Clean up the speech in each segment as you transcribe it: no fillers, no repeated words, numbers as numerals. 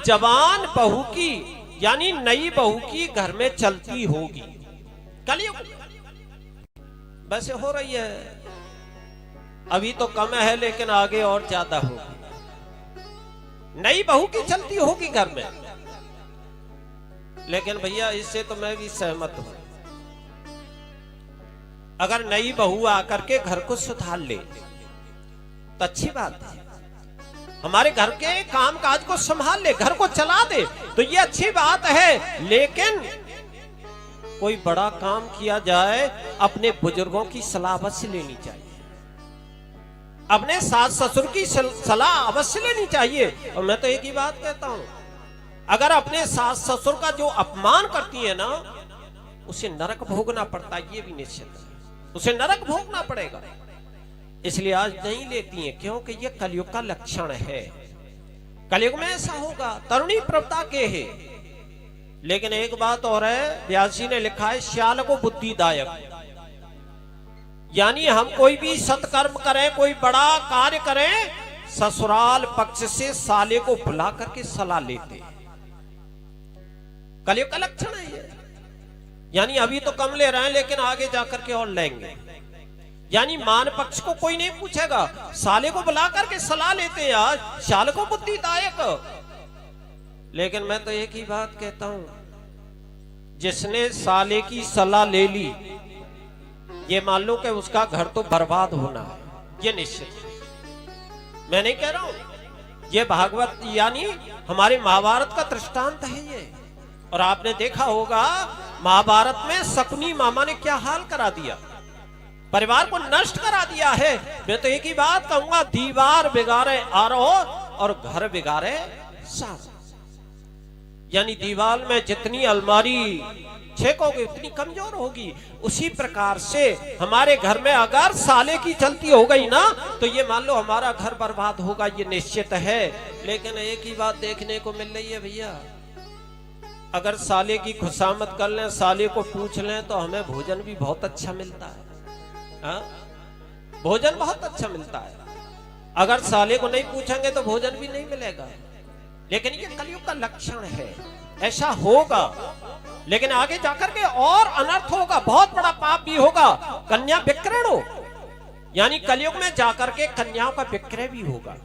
जवान बहू की यानी नई बहू की घर में चलती होगी। कलयुग वैसे हो रही है, अभी तो कम है लेकिन आगे और ज्यादा होगी। नई बहू की चलती होगी घर में। लेकिन भैया इससे तो मैं भी सहमत हूं। अगर नई बहू आकर के घर को सुधार ले तो अच्छी बात है, हमारे घर के काम काज को संभाल ले, घर को चला दे तो ये अच्छी बात है। लेकिन कोई बड़ा काम किया जाए अपने बुजुर्गों की सलाह अवश्य लेनी चाहिए, अपने सास ससुर की सलाह अवश्य लेनी चाहिए। और मैं तो एक ही बात कहता हूं, अगर अपने सास ससुर का जो अपमान करती है ना, उसे नरक भोगना पड़ता है, ये भी निश्चित है, उसे नरक भोगना पड़ेगा। इसलिए आज नहीं लेती हैं, क्योंकि ये कलयुग का लक्षण है। कलयुग में ऐसा होगा, तरुणी प्रवता के है। लेकिन एक बात और है, व्यास जी ने लिखा है श्याल को बुद्धिदायक, यानी हम कोई भी सत्कर्म करें, कोई बड़ा कार्य करें, ससुराल पक्ष से साले को बुला करके सलाह लेते। कलयुग का लक्षण है ये। यानी अभी तो कम ले रहे हैं लेकिन आगे जाकर के और लेंगे। यानी मान पक्ष को कोई नहीं पूछेगा, साले को बुला करके सलाह लेते हैं आज, साले को बुद्धिदायक। लेकिन मैं तो एक ही बात कहता हूं, जिसने साले की सलाह ले ली, ये मान लो कि उसका घर तो बर्बाद होना है, ये निश्चित। मैं नहीं कह रहा हूं, ये भागवत यानी हमारे महाभारत का दृष्टांत है ये। और आपने देखा होगा महाभारत में शकुनी मामा ने क्या हाल करा दिया, परिवार को नष्ट करा दिया है। मैं तो एक ही बात कहूंगा, दीवार बिगाड़े आरोह और घर बिगाड़े सास। यानी दीवार में जितनी अलमारी छेकोगे उतनी कमजोर होगी। उसी प्रकार से हमारे घर में अगर साले की चलती हो गई ना, तो ये मान लो हमारा घर बर्बाद होगा, ये निश्चित है। लेकिन एक ही बात देखने को मिल रही है भैया, अगर साले की खुशामद कर लें, साले को पूछ लें, तो हमें भोजन भी बहुत अच्छा मिलता है। हाँ? भोजन बहुत अच्छा मिलता है। अगर साले को नहीं पूछेंगे तो भोजन भी नहीं मिलेगा। लेकिन ये कलयुग का लक्षण है, ऐसा होगा। लेकिन आगे जाकर के और अनर्थ होगा, बहुत बड़ा पाप भी होगा। कन्या विक्रय हो, यानी कलयुग में जाकर के कन्याओं का विक्रय भी होगा।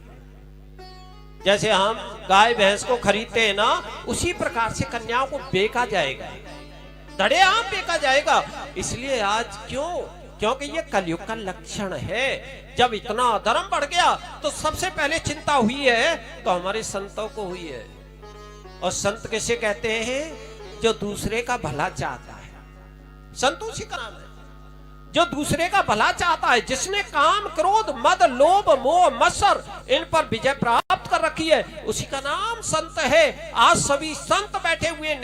जैसे हम गाय भैंस को खरीदते हैं ना, उसी प्रकार से कन्याओं को बेचा जाएगा, धड़ेआम बेचा जाएगा। इसलिए आज क्योंकि ये कलयुग का लक्षण है। जब इतना अधर्म बढ़ गया तो सबसे पहले चिंता हुई है तो हमारे संतों को हुई है। और संत किसे कहते हैं? जो दूसरे का भला चाहता है, संत उसी का नाम है। जो दूसरे का भला चाहता है, जिसने काम क्रोध मद लोभ मोह मत्सर इन पर विजय प्राप्त कर रखी है, उसी का नाम संत है। आज सभी संत बैठे हुए